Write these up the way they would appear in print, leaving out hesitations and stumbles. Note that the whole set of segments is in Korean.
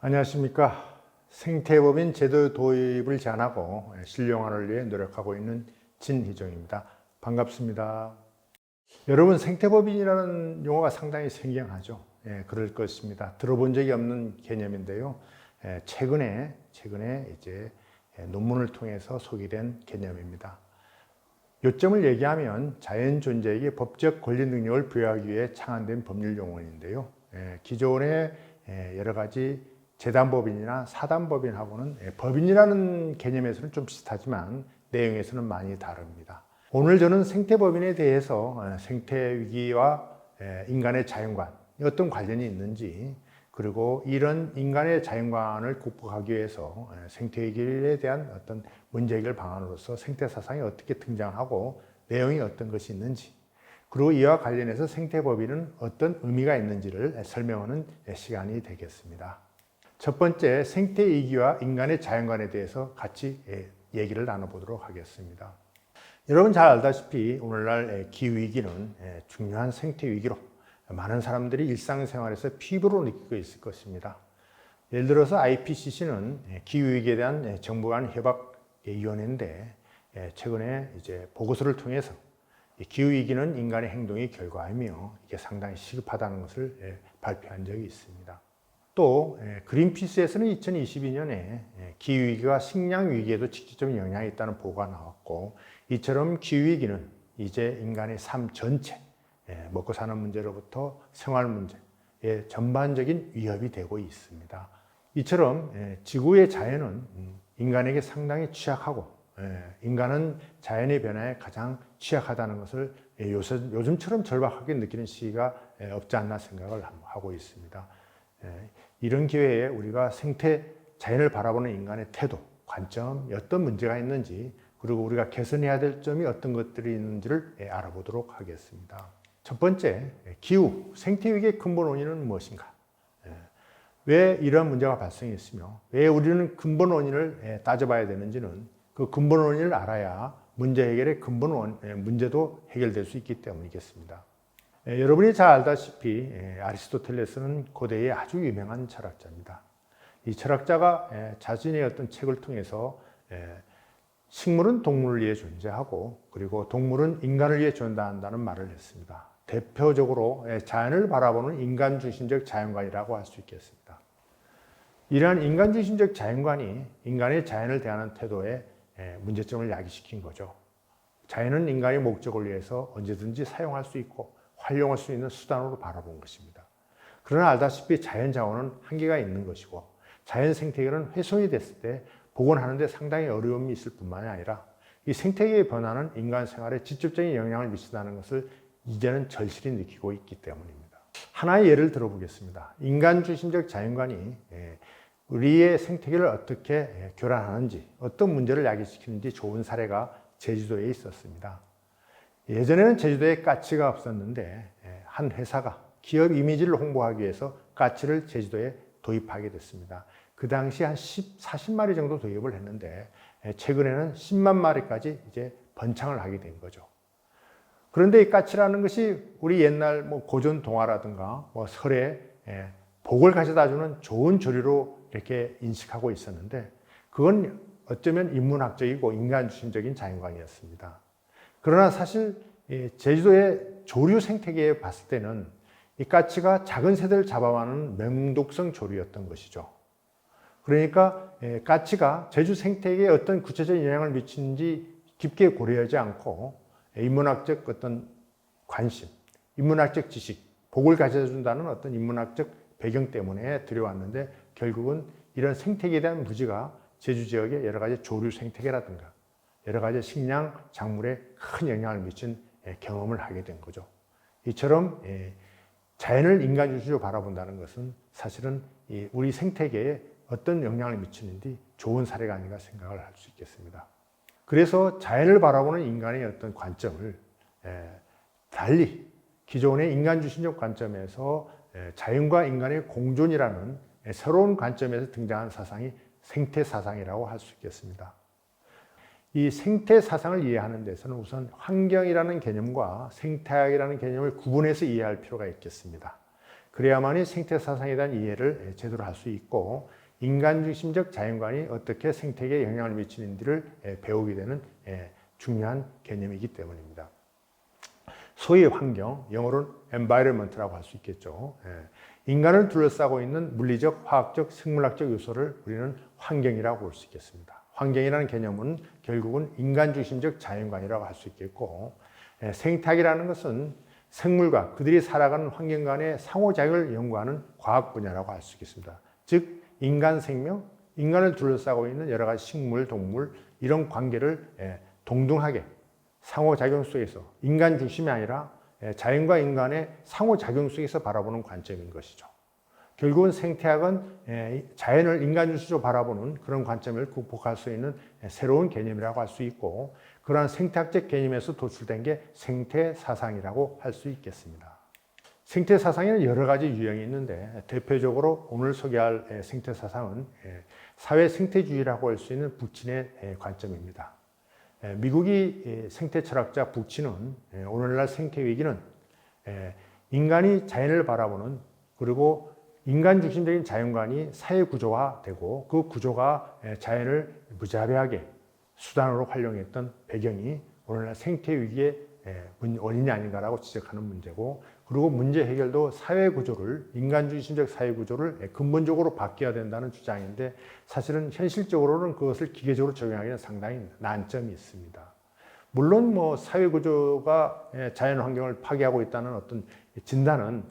안녕하십니까. 생태법인 제도 도입을 제안하고 실용화를 위해 노력하고 있는 진희종입니다. 반갑습니다. 여러분, 생태법인이라는 용어가 상당히 생경하죠. 그럴 것입니다. 들어본 적이 없는 개념인데요. 최근에 이제 논문을 통해서 소개된 개념입니다. 요점을 얘기하면 자연 존재에게 법적 권리 능력을 부여하기 위해 창안된 법률 용어인데요. 기존의 여러 가지 재단법인이나 사단법인하고는 법인이라는 개념에서는 좀 비슷하지만 내용에서는 많이 다릅니다. 오늘 저는 생태법인에 대해서 생태위기와 인간의 자연관, 어떤 관련이 있는지, 그리고 이런 인간의 자연관을 극복하기 위해서 생태위기에 대한 어떤 문제 해결 방안으로서 생태사상이 어떻게 등장하고 내용이 어떤 것이 있는지, 그리고 이와 관련해서 생태법인은 어떤 의미가 있는지를 설명하는 시간이 되겠습니다. 첫 번째, 생태위기와 인간의 자연관에 대해서 같이 얘기를 나눠보도록 하겠습니다. 여러분 잘 알다시피 오늘날 기후위기는 중요한 생태위기로 많은 사람들이 일상생활에서 피부로 느끼고 있을 것입니다. 예를 들어서 IPCC는 기후위기에 대한 정부 간 협약위원회인데 최근에 이제 보고서를 통해서 기후위기는 인간의 행동의 결과이며 이게 상당히 시급하다는 것을 발표한 적이 있습니다. 또 그린피스에서는 2022년에 기후위기가 식량위기에도 직접적인 영향이 있다는 보고가 나왔고, 이처럼 기후위기는 이제 인간의 삶 전체, 먹고 사는 문제로부터 생활 문제에 전반적인 위협이 되고 있습니다. 이처럼 지구의 자연은 인간에게 상당히 취약하고 인간은 자연의 변화에 가장 취약하다는 것을 요즘처럼 절박하게 느끼는 시기가 없지 않나 생각을 하고 있습니다. 이런 기회에 우리가 생태 자연을 바라보는 인간의 태도, 관점, 어떤 문제가 있는지, 그리고 우리가 개선해야 될 점이 어떤 것들이 있는지를 알아보도록 하겠습니다. 첫 번째, 기후, 생태위기의 근본 원인은 무엇인가? 왜 이런 문제가 발생했으며 왜 우리는 근본 원인을 따져봐야 되는지는 그 근본 원인을 알아야 문제 해결의 근본 문제도 해결될 수 있기 때문이겠습니다. 여러분이 잘 알다시피 아리스토텔레스는 고대의 아주 유명한 철학자입니다. 이 철학자가 자신의 어떤 책을 통해서 식물은 동물을 위해 존재하고 그리고 동물은 인간을 위해 존재한다는 말을 했습니다. 대표적으로 자연을 바라보는 인간중심적 자연관이라고 할 수 있겠습니다. 이러한 인간중심적 자연관이 인간의 자연을 대하는 태도에 문제점을 야기시킨 거죠. 자연은 인간의 목적을 위해서 언제든지 사용할 수 있고 활용할 수 있는 수단으로 바라본 것입니다. 그러나 알다시피 자연 자원은 한계가 있는 것이고 자연 생태계는 훼손이 됐을 때 복원하는 데 상당히 어려움이 있을 뿐만이 아니라 이 생태계의 변화는 인간 생활에 직접적인 영향을 미친다는 것을 이제는 절실히 느끼고 있기 때문입니다. 하나의 예를 들어보겠습니다. 인간 중심적 자연관이 우리의 생태계를 어떻게 교란하는지, 어떤 문제를 야기시키는지 좋은 사례가 제주도에 있었습니다. 예전에는 제주도에 까치가 없었는데 한 회사가 기업 이미지를 홍보하기 위해서 까치를 제주도에 도입하게 됐습니다. 그 당시 한 40마리 정도 도입을 했는데 최근에는 10만 마리까지 이제 번창을 하게 된 거죠. 그런데 이 까치라는 것이 우리 옛날 고전 동화라든가 설에 복을 가져다주는 좋은 조류로 이렇게 인식하고 있었는데 그건 어쩌면 인문학적이고 인간중심적인 자연관이었습니다. 그러나 사실 제주도의 조류 생태계에 봤을 때는 이 까치가 작은 새들을 잡아가는 맹독성 조류였던 것이죠. 그러니까 까치가 제주 생태계에 어떤 구체적인 영향을 미치는지 깊게 고려하지 않고 인문학적 어떤 관심, 인문학적 지식, 복을 가져준다는 어떤 인문학적 배경 때문에 들여왔는데 결국은 이런 생태계에 대한 무지가 제주 지역의 여러 가지 조류 생태계라든가 여러 가지 식량, 작물에 큰 영향을 미친 경험을 하게 된 거죠. 이처럼 자연을 인간 중심으로 바라본다는 것은 사실은 우리 생태계에 어떤 영향을 미치는지 좋은 사례가 아닌가 생각을 할 수 있겠습니다. 그래서 자연을 바라보는 인간의 어떤 관점을 달리 기존의 인간 중심적 관점에서 자연과 인간의 공존이라는 새로운 관점에서 등장한 사상이 생태 사상이라고 할 수 있겠습니다. 이 생태 사상을 이해하는 데서는 우선 환경이라는 개념과 생태학이라는 개념을 구분해서 이해할 필요가 있겠습니다. 그래야만이 생태 사상에 대한 이해를 제대로 할 수 있고 인간 중심적 자연관이 어떻게 생태계에 영향을 미치는지를 배우게 되는 중요한 개념이기 때문입니다. 소위 환경, 영어로는 environment라고 할 수 있겠죠. 인간을 둘러싸고 있는 물리적, 화학적, 생물학적 요소를 우리는 환경이라고 볼 수 있겠습니다. 환경이라는 개념은 결국은 인간 중심적 자연관이라고 할 수 있겠고, 생태학이라는 것은 생물과 그들이 살아가는 환경 간의 상호작용을 연구하는 과학 분야라고 할 수 있겠습니다. 즉, 인간 생명, 인간을 둘러싸고 있는 여러 가지 식물, 동물, 이런 관계를 동등하게 상호작용 속에서 인간 중심이 아니라 자연과 인간의 상호작용 속에서 바라보는 관점인 것이죠. 결국은 생태학은 자연을 인간 중심으로 바라보는 그런 관점을 극복할 수 있는 새로운 개념이라고 할 수 있고 그러한 생태학적 개념에서 도출된 게 생태사상이라고 할 수 있겠습니다. 생태사상에는 여러 가지 유형이 있는데 대표적으로 오늘 소개할 생태사상은 사회생태주의라고 할 수 있는 북친의 관점입니다. 미국이 생태철학자 북친은 오늘날 생태위기는 인간이 자연을 바라보는 그리고 인간 중심적인 자연관이 사회 구조화되고 그 구조가 자연을 무자비하게 수단으로 활용했던 배경이 오늘날 생태위기의 원인이 아닌가라고 지적하는 문제고 그리고 문제 해결도 사회 구조를 인간 중심적 사회 구조를 근본적으로 바뀌어야 된다는 주장인데 사실은 현실적으로는 그것을 기계적으로 적용하기는 상당히 난점이 있습니다. 물론 뭐 사회 구조가 자연 환경을 파괴하고 있다는 어떤 진단은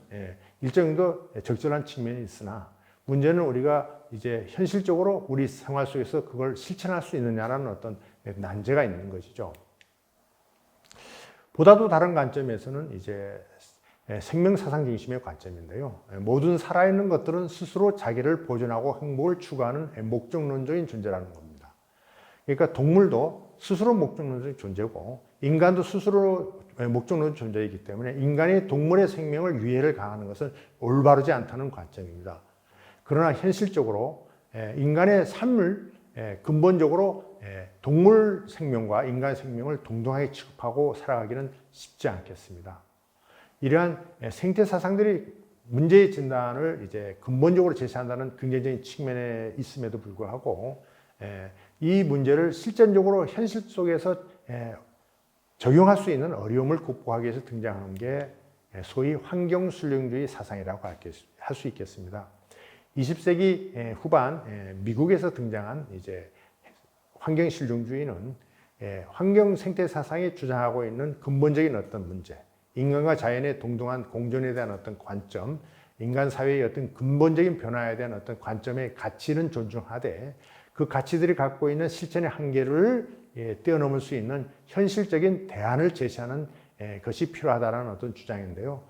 일정 정도 적절한 측면이 있으나 문제는 우리가 이제 현실적으로 우리 생활 속에서 그걸 실천할 수 있느냐라는 어떤 난제가 있는 것이죠. 보다도 다른 관점에서는 이제 생명사상 중심의 관점인데요. 모든 살아있는 것들은 스스로 자기를 보존하고 행복을 추구하는 목적론적인 존재라는 겁니다. 그러니까 동물도 스스로 목적론적인 존재고 인간도 스스로 목적론적 존재이기 때문에 인간이 동물의 생명을 위해를 가하는 것은 올바르지 않다는 관점입니다. 그러나 현실적으로 인간의 삶을 근본적으로 동물 생명과 인간 생명을 동등하게 취급하고 살아가기는 쉽지 않겠습니다. 이러한 생태 사상들이 문제의 진단을 이제 근본적으로 제시한다는 긍정적인 측면에 있음에도 불구하고 이 문제를 실전적으로 현실 속에서 적용할 수 있는 어려움을 극복하기 위해서 등장하는 게 소위 환경순례주의 사상이라고 할 수 있겠습니다. 20세기 후반 미국에서 등장한 이제 환경실용주의는 환경 생태 사상이 주장하고 있는 근본적인 어떤 문제, 인간과 자연의 동등한 공존에 대한 어떤 관점, 인간 사회의 어떤 근본적인 변화에 대한 어떤 관점의 가치는 존중하되 그 가치들이 갖고 있는 실천의 한계를 뛰어넘을 수 있는 현실적인 대안을 제시하는 것이 필요하다는 어떤 주장인데요.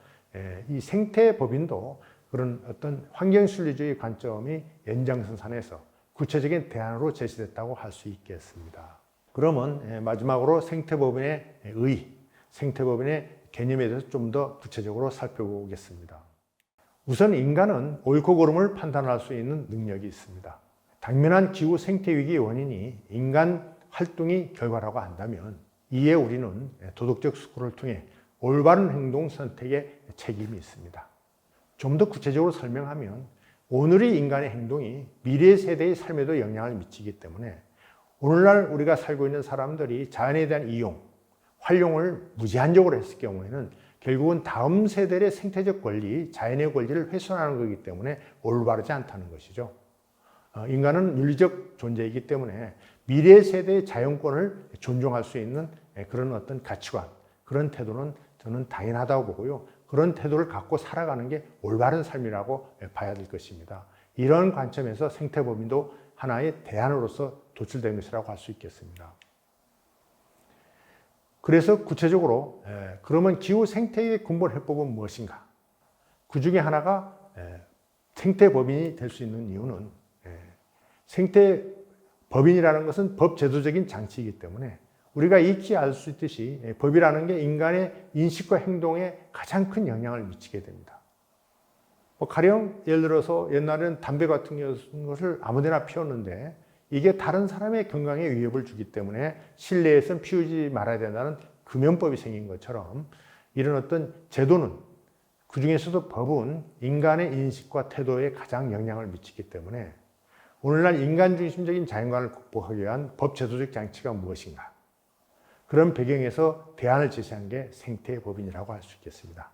이 생태법인도 그런 어떤 환경순리주의 관점이 연장선상에서 구체적인 대안으로 제시됐다고 할 수 있겠습니다. 그러면 마지막으로 생태법인의 생태법인의 개념에 대해서 좀 더 구체적으로 살펴보겠습니다. 우선 인간은 옳고 그름을 판단할 수 있는 능력이 있습니다. 당면한 기후 생태 위기의 원인이 인간 활동이 결과라고 한다면 이에 우리는 도덕적 스코어를 통해 올바른 행동 선택에 책임이 있습니다. 좀 더 구체적으로 설명하면 오늘의 인간의 행동이 미래 세대의 삶에도 영향을 미치기 때문에 오늘날 우리가 살고 있는 사람들이 자연에 대한 이용, 활용을 무제한적으로 했을 경우에는 결국은 다음 세대의 생태적 권리, 자연의 권리를 훼손하는 거기 때문에 올바르지 않다는 것이죠. 인간은 윤리적 존재이기 때문에 미래 세대의 자연권을 존중할 수 있는 그런 어떤 가치관, 그런 태도는 저는 당연하다고 보고요. 그런 태도를 갖고 살아가는 게 올바른 삶이라고 봐야 될 것입니다. 이런 관점에서 생태법인도 하나의 대안으로서 도출된 것이라고 할 수 있겠습니다. 그래서 구체적으로 그러면 기후 생태의 근본 해법은 무엇인가? 그 중에 하나가 생태법인이 될 수 있는 이유는 생태법인이라는 것은 법제도적인 장치이기 때문에 우리가 익히 알 수 있듯이 법이라는 게 인간의 인식과 행동에 가장 큰 영향을 미치게 됩니다. 가령 예를 들어서 옛날에는 담배 같은 것을 아무데나 피웠는데 이게 다른 사람의 건강에 위협을 주기 때문에 실내에서는 피우지 말아야 된다는 금연법이 생긴 것처럼 이런 어떤 제도는 그 중에서도 법은 인간의 인식과 태도에 가장 영향을 미치기 때문에 오늘날 인간 중심적인 자연관을 극복하기 위한 법제도적 장치가 무엇인가? 그런 배경에서 대안을 제시한 게 생태법인이라고 할 수 있겠습니다.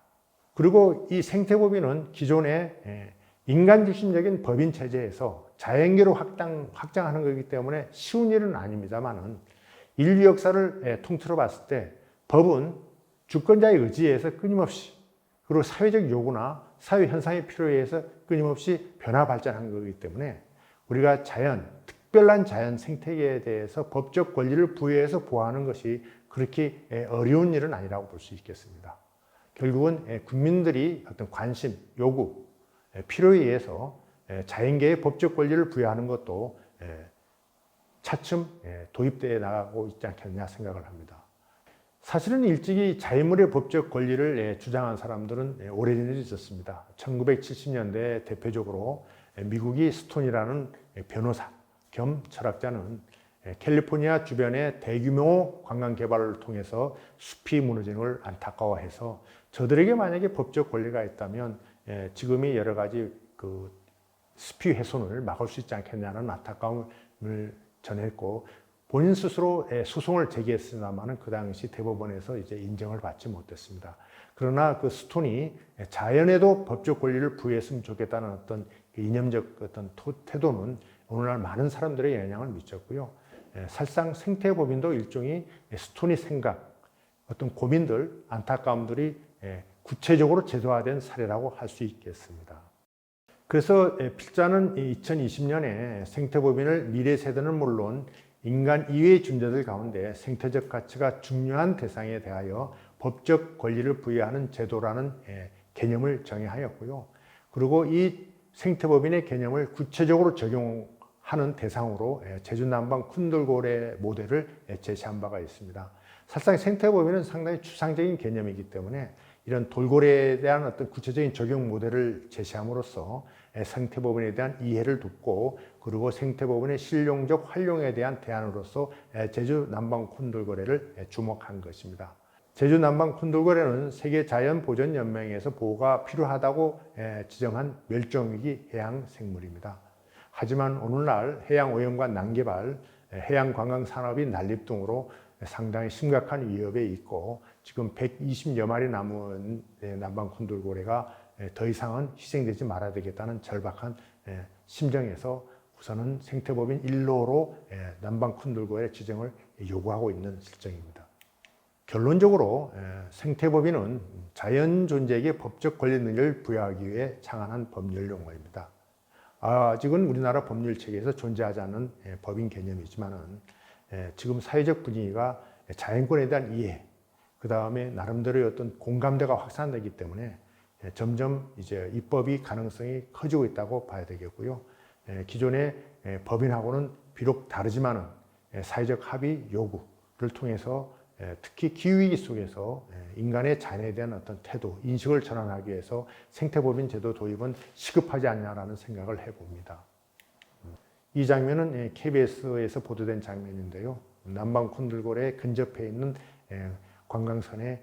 그리고 이 생태법인은 기존의 인간 중심적인 법인 체제에서 자연계로 확장하는 것이기 때문에 쉬운 일은 아닙니다만은 인류 역사를 통틀어 봤을 때 법은 주권자의 의지에 의해서 끊임없이 그리고 사회적 요구나 사회 현상의 필요에 의해서 끊임없이 변화 발전한 거기 때문에 우리가 자연, 특별한 자연 생태계에 대해서 법적 권리를 부여해서 보호하는 것이 그렇게 어려운 일은 아니라고 볼 수 있겠습니다. 결국은 국민들이 어떤 관심, 요구, 필요에 의해서 자연계의 법적 권리를 부여하는 것도 차츰 도입되어 나가고 있지 않겠느냐 생각을 합니다. 사실은 일찍이 자연물의 법적 권리를 주장한 사람들은 오래전에 있었습니다. 1970년대 대표적으로 미국의 스톤이라는 변호사 겸 철학자는 캘리포니아 주변의 대규모 관광 개발을 통해서 숲이 무너지는 걸 안타까워해서 저들에게 만약에 법적 권리가 있다면 지금의 여러 가지 그 숲이 훼손을 막을 수 있지 않겠냐는 안타까움을 전했고 본인 스스로 소송을 제기했으나마는 그 당시 대법원에서 이제 인정을 받지 못했습니다. 그러나 그 스톤이 자연에도 법적 권리를 부여했으면 좋겠다는 어떤 이념적 어떤 태도는 오늘날 많은 사람들의 영향을 미쳤고요. 사실상 생태법인도 일종의 스톤이 생각, 어떤 고민들, 안타까움들이 구체적으로 제도화된 사례라고 할 수 있겠습니다. 그래서 필자는 2020년에 생태법인을 미래 세대는 물론 인간 이외의 존재들 가운데 생태적 가치가 중요한 대상에 대하여 법적 권리를 부여하는 제도라는 개념을 정의하였고요. 그리고 이 생태법인의 개념을 구체적으로 적용하는 대상으로 제주 남방 쿤들고래 모델을 제시한 바가 있습니다. 사실상 생태법인은 상당히 추상적인 개념이기 때문에 이런 돌고래에 대한 어떤 구체적인 적용 모델을 제시함으로써 생태법인에 대한 이해를 돕고 그리고 생태법인의 실용적 활용에 대한 대안으로서 제주 남방 콘돌고래를 주목한 것입니다. 제주 남방 콘돌고래는 세계자연보전연맹에서 보호가 필요하다고 지정한 멸종위기 해양 생물입니다. 하지만 오늘날 해양 오염과 난개발, 해양 관광 산업이 난립 등으로 상당히 심각한 위협에 있고 지금 120여 마리 남은 남방 콘돌고래가 더 이상은 희생되지 말아야 되겠다는 절박한 심정에서 우선은 생태법인 1호로 남방 콘돌고래 지정을 요구하고 있는 실정입니다. 결론적으로 생태법인은 자연 존재에게 법적 권리 능력을 부여하기 위해 창안한 법률 용어입니다. 아직은 우리나라 법률 체계에서 존재하지 않는 법인 개념이지만은 지금 사회적 분위기가 자연권에 대한 이해, 그 다음에 나름대로의 어떤 공감대가 확산되기 때문에 점점 이제 입법이 가능성이 커지고 있다고 봐야 되겠고요. 기존의 법인하고는 비록 다르지만은 사회적 합의 요구를 통해서 특히 기후위기 속에서 인간의 자연에 대한 어떤 태도, 인식을 전환하기 위해서 생태법인 제도 도입은 시급하지 않냐라는 생각을 해봅니다. 이 장면은 KBS에서 보도된 장면인데요. 남방 콘들고래에 근접해 있는 관광선의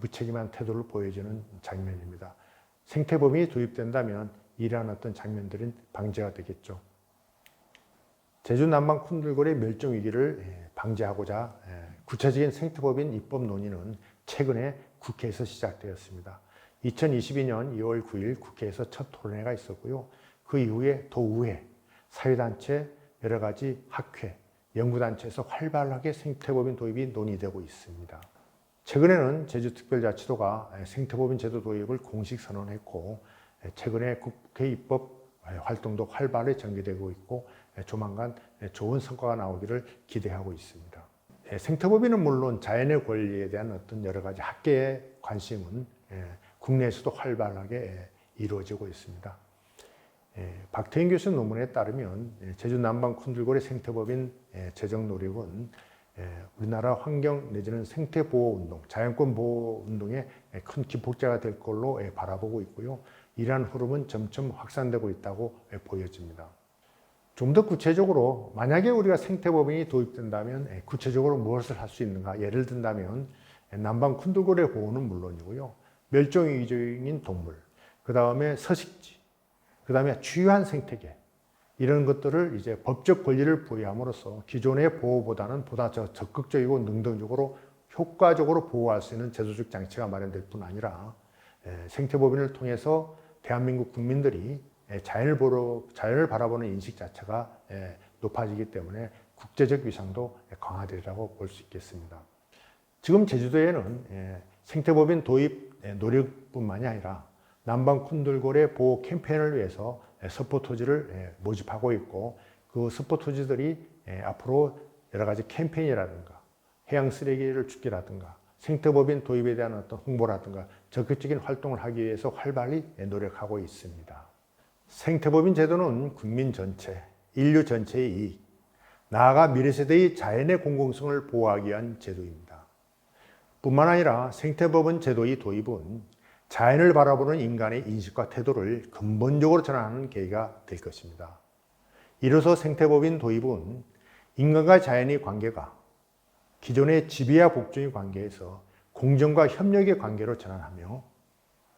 무책임한 태도를 보여주는 장면입니다. 생태법인이 도입된다면 이러한 어떤 장면들은 방지가 되겠죠. 제주 남방 콘들고래 멸종 위기를 방지하고자 구체적인 생태법인 입법 논의는 최근에 국회에서 시작되었습니다. 2022년 2월 9일 국회에서 첫 토론회가 있었고요. 그 이후에 도의회, 사회단체, 여러 가지 학회, 연구단체에서 활발하게 생태법인 도입이 논의되고 있습니다. 최근에는 제주특별자치도가 생태법인 제도 도입을 공식 선언했고 최근에 국회 입법 활동도 활발히 전개되고 있고 조만간 좋은 성과가 나오기를 기대하고 있습니다. 생태법인은 물론 자연의 권리에 대한 어떤 여러 가지 학계의 관심은 국내에서도 활발하게 이루어지고 있습니다. 박태인 교수 논문에 따르면 제주 남방 콘들고래 생태법인 제정 노력은 우리나라 환경 내지는 생태보호운동, 자연권 보호운동의 큰 기폭제가 될 걸로 바라보고 있고요. 이러한 흐름은 점점 확산되고 있다고 보여집니다. 좀 더 구체적으로 만약에 우리가 생태법인이 도입된다면 구체적으로 무엇을 할 수 있는가? 예를 든다면 남방 콘들고래 보호는 물론이고요. 멸종위기종인 동물, 그 다음에 서식지, 그 다음에 주요한 생태계, 이런 것들을 이제 법적 권리를 부여함으로써 기존의 보호보다는 보다 적극적이고 능동적으로 효과적으로 보호할 수 있는 제도적 장치가 마련될 뿐 아니라 생태법인을 통해서 대한민국 국민들이 자연을 바라보는 인식 자체가 높아지기 때문에 국제적 위상도 강화되리라고 볼 수 있겠습니다. 지금 제주도에는 생태법인 도입 노력뿐만이 아니라 남방 쿤들고래 보호 캠페인을 위해서 서포터즈를 모집하고 있고, 그 서포터즈들이 앞으로 여러 가지 캠페인이라든가 해양 쓰레기를 줍기라든가 생태법인 도입에 대한 어떤 홍보라든가 적극적인 활동을 하기 위해서 활발히 노력하고 있습니다. 생태법인 제도는 국민 전체, 인류 전체의 이익, 나아가 미래 세대의 자연의 공공성을 보호하기 위한 제도입니다. 뿐만 아니라 생태법인 제도의 도입은 자연을 바라보는 인간의 인식과 태도를 근본적으로 전환하는 계기가 될 것입니다. 이로써 생태법인 도입은 인간과 자연의 관계가 기존의 지배와 복종의 관계에서 공정과 협력의 관계로 전환하며,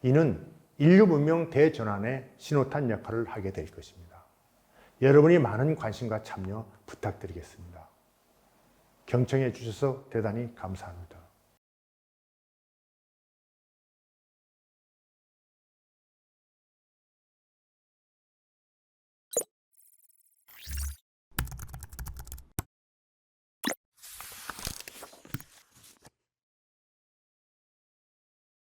이는 인류 문명 대전환의 신호탄 역할을 하게 될 것입니다. 여러분이 많은 관심과 참여 부탁드리겠습니다. 경청해 주셔서 대단히 감사합니다.